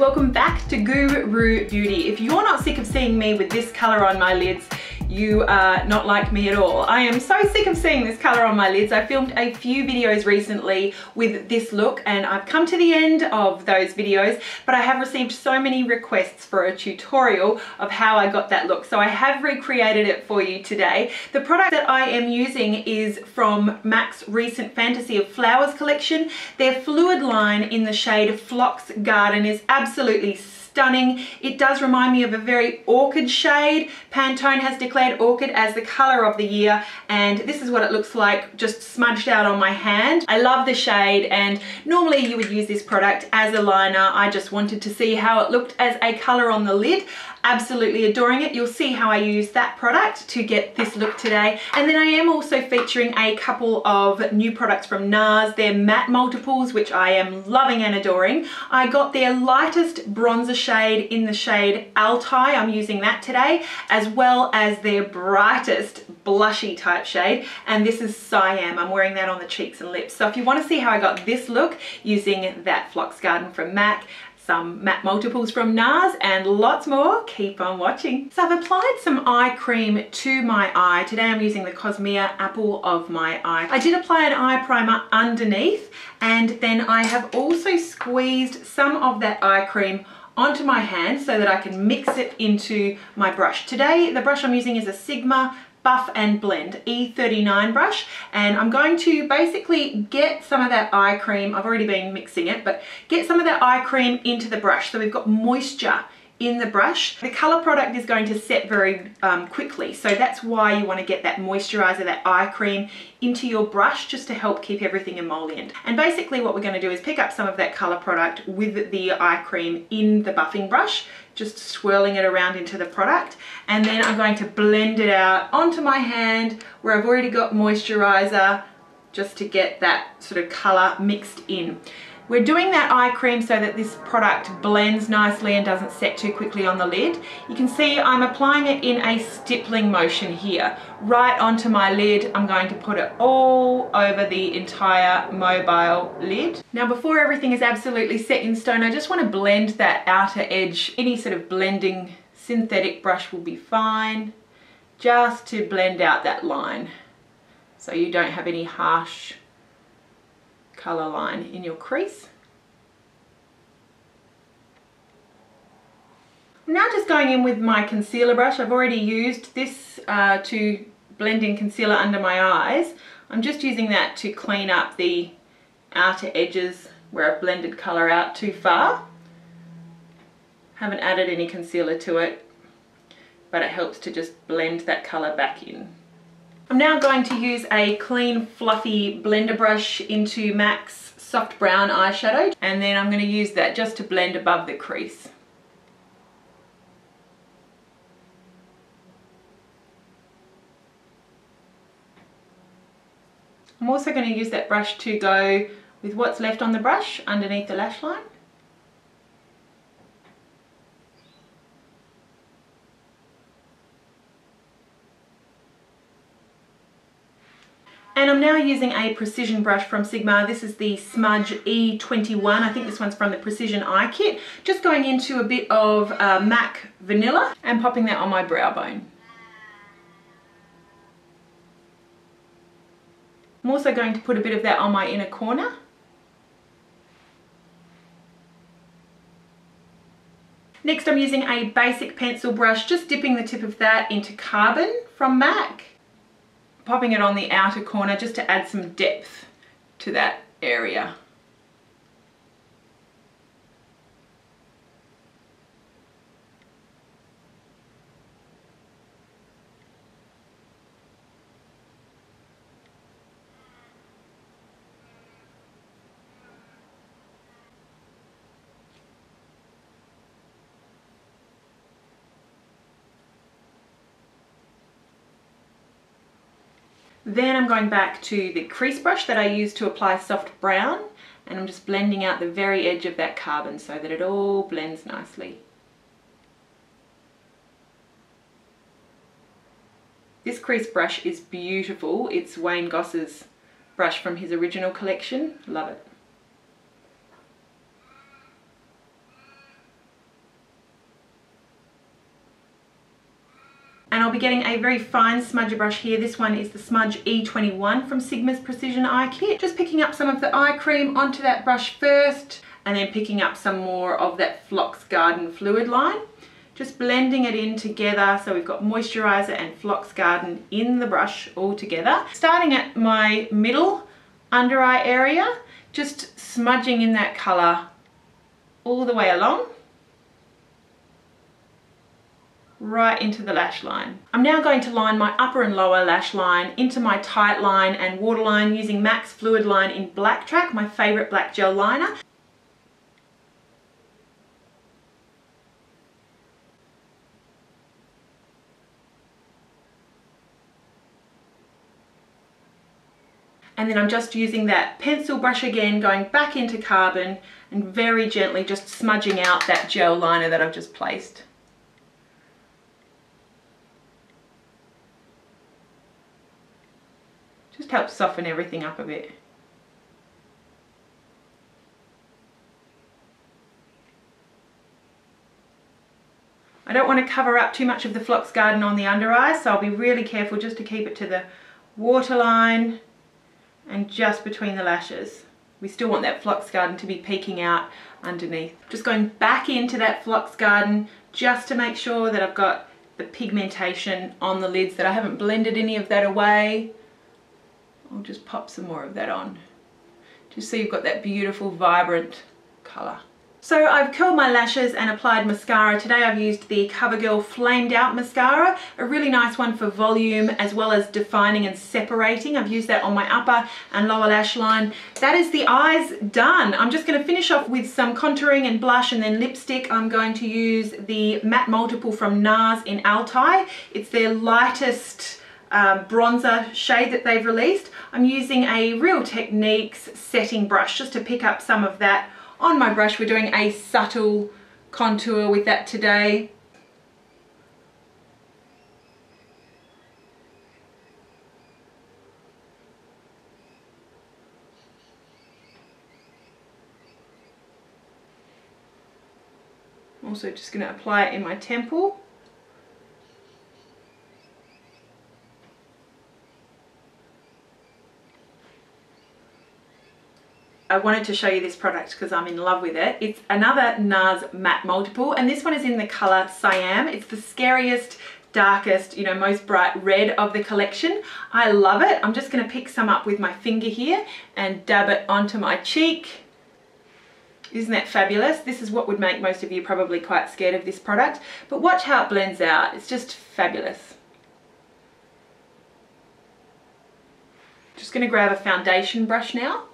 welcome back to GOO ROO Beauty. If you're not sick of seeing me with this colour on my lids, you are not like me at all. I am so sick of seeing this colour on my lids. I filmed a few videos recently with this look and I've come to the end of those videos, but I have received so many requests for a tutorial of how I got that look. So I have recreated it for you today. The product that I am using is from M.A.C's recent Fantasy of Flowers collection. Their fluid line in the shade Phlox Garden is absolutely stunning. It does remind me of a very orchid shade. Pantone has declared orchid as the color of the year, and this is what it looks like just smudged out on my hand. I love the shade, and normally you would use this product as a liner. I just wanted to see how it looked as a color on the lid. Absolutely adoring it. You'll see how I use that product to get this look today. And then I am also featuring a couple of new products from NARS, their matte multiples, which I am loving and adoring. I got their lightest bronzer shade in the shade Altai. I'm using that today, as well as their brightest blushy type shade. And this is Siam. I'm wearing that on the cheeks and lips. So if you want to see how I got this look using that Phlox Garden from M.A.C, some matte multiples from NARS, and lots more, keep on watching. So I've applied some eye cream to my eye. Today I'm using the Cosmere Apple of my eye. I did apply an eye primer underneath, and then I have also squeezed some of that eye cream onto my hand so that I can mix it into my brush. Today the brush I'm using is a Sigma Buff and Blend E39 brush, and I'm going to basically get some of that eye cream, I've already been mixing it, but get some of that eye cream into the brush so we've got moisture in the brush. The colour product is going to set very quickly, so that's why you want to get that moisturiser, that eye cream into your brush, just to help keep everything emollient. And basically what we're going to do is pick up some of that colour product with the eye cream in the buffing brush, just swirling it around into the product, and then I'm going to blend it out onto my hand where I've already got moisturiser, just to get that sort of colour mixed in. We're doing that eye cream so that this product blends nicely and doesn't set too quickly on the lid. You can see I'm applying it in a stippling motion here, right onto my lid. I'm going to put it all over the entire mobile lid. Now before everything is absolutely set in stone, I just want to blend that outer edge. Any sort of blending synthetic brush will be fine, just to blend out that line so you don't have any harsh colour line in your crease. I'm now just going in with my concealer brush. I've already used this to blend in concealer under my eyes. I'm just using that to clean up the outer edges where I've blended colour out too far. Haven't added any concealer to it, but it helps to just blend that colour back in. I'm now going to use a clean fluffy blender brush into M.A.C's soft brown eyeshadow, and then I'm going to use that just to blend above the crease. I'm also going to use that brush to go with what's left on the brush underneath the lash line. And I'm now using a precision brush from Sigma. This is the Smudge E21. I think this one's from the Precision Eye Kit. Just going into a bit of M.A.C Vanilla and popping that on my brow bone. I'm also going to put a bit of that on my inner corner. Next I'm using a basic pencil brush, just dipping the tip of that into Carbon from M.A.C. Popping it on the outer corner just to add some depth to that area. Then I'm going back to the crease brush that I used to apply soft brown, and I'm just blending out the very edge of that Carbon so that it all blends nicely. This crease brush is beautiful. It's Wayne Goss's brush from his original collection. Love it. getting a very fine smudger brush here. This one is the Smudge E21 from Sigma's Precision Eye Kit. Just picking up some of the eye cream onto that brush first, and then picking up some more of that Phlox Garden Fluid line. Just blending it in together, so we've got moisturizer and Phlox Garden in the brush all together. Starting at my middle under eye area, just smudging in that colour all the way along, right into the lash line. I'm now going to line my upper and lower lash line into my tight line and waterline using M.A.C Fluid Line in Black Track, my favourite black gel liner. And then I'm just using that pencil brush again, going back into carbon and very gently just smudging out that gel liner that I've just placed. Just helps soften everything up a bit. I don't want to cover up too much of the Phlox Garden on the under eye, so I'll be really careful just to keep it to the waterline and just between the lashes. We still want that Phlox Garden to be peeking out underneath. Just going back into that Phlox Garden just to make sure that I've got the pigmentation on the lids, that I haven't blended any of that away. I'll just pop some more of that on, just so you've got that beautiful vibrant colour. So I've curled my lashes and applied mascara. Today I've used the CoverGirl Flamed Out Mascara, a really nice one for volume as well as defining and separating. I've used that on my upper and lower lash line. That is the eyes done. I'm just going to finish off with some contouring and blush and then lipstick. I'm going to use the Matte Multiple from NARS in Altai. It's their lightest bronzer shade that they've released. I'm using a Real Techniques setting brush just to pick up some of that on my brush. We're doing a subtle contour with that today. I'm also just going to apply it in my temple. I wanted to show you this product because I'm in love with it. It's another NARS Matte Multiple, and this one is in the colour Cyan. It's the scariest, darkest, you know, most bright red of the collection. I love it. I'm just going to pick some up with my finger here and dab it onto my cheek. Isn't that fabulous? This is what would make most of you probably quite scared of this product, but watch how it blends out. It's just fabulous. Just going to grab a foundation brush now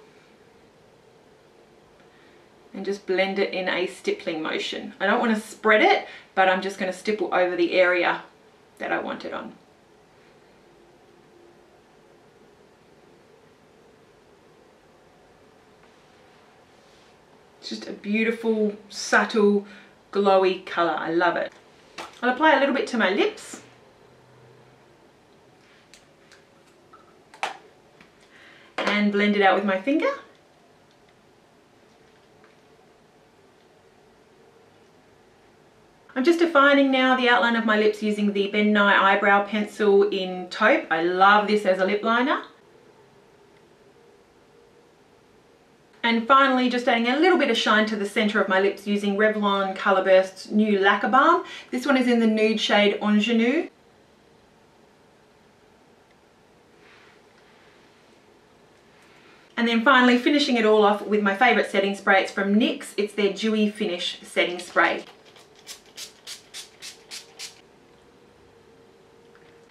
and just blend it in a stippling motion. I don't want to spread it, but I'm just going to stipple over the area that I want it on. It's just a beautiful, subtle, glowy colour. I love it. I'll apply a little bit to my lips. And blend it out with my finger. I'm just defining now the outline of my lips using the Ben Nye Eyebrow Pencil in Taupe. I love this as a lip liner. And finally, just adding a little bit of shine to the centre of my lips using Revlon Colourburst's new Lacquer Balm. This one is in the nude shade Ingenue. And then finally finishing it all off with my favourite setting spray. It's from NYX. It's their Dewy Finish setting spray.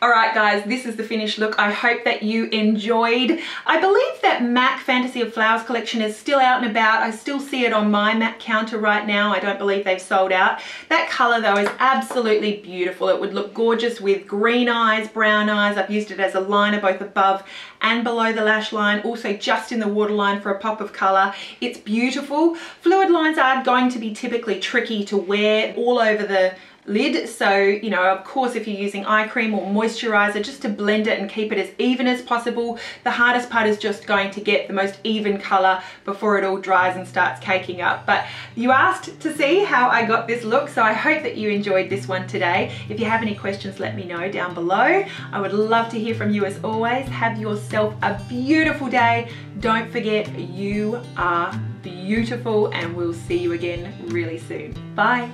Alright guys, this is the finished look. I hope that you enjoyed. I believe that M.A.C Fantasy of Flowers collection is still out and about. I still see it on my M.A.C counter right now. I don't believe they've sold out. That colour though is absolutely beautiful. It would look gorgeous with green eyes, brown eyes. I've used it as a liner both above and below the lash line, also just in the waterline for a pop of colour. It's beautiful. Fluid lines are going to be typically tricky to wear all over the lid. So, you know, of course, if you're using eye cream or moisturizer, just to blend it and keep it as even as possible. The hardest part is just going to get the most even color before it all dries and starts caking up. But you asked to see how I got this look, so I hope that you enjoyed this one today. If you have any questions, let me know down below. I would love to hear from you as always. Have yourself a beautiful day. Don't forget, you are beautiful, and we'll see you again really soon. Bye.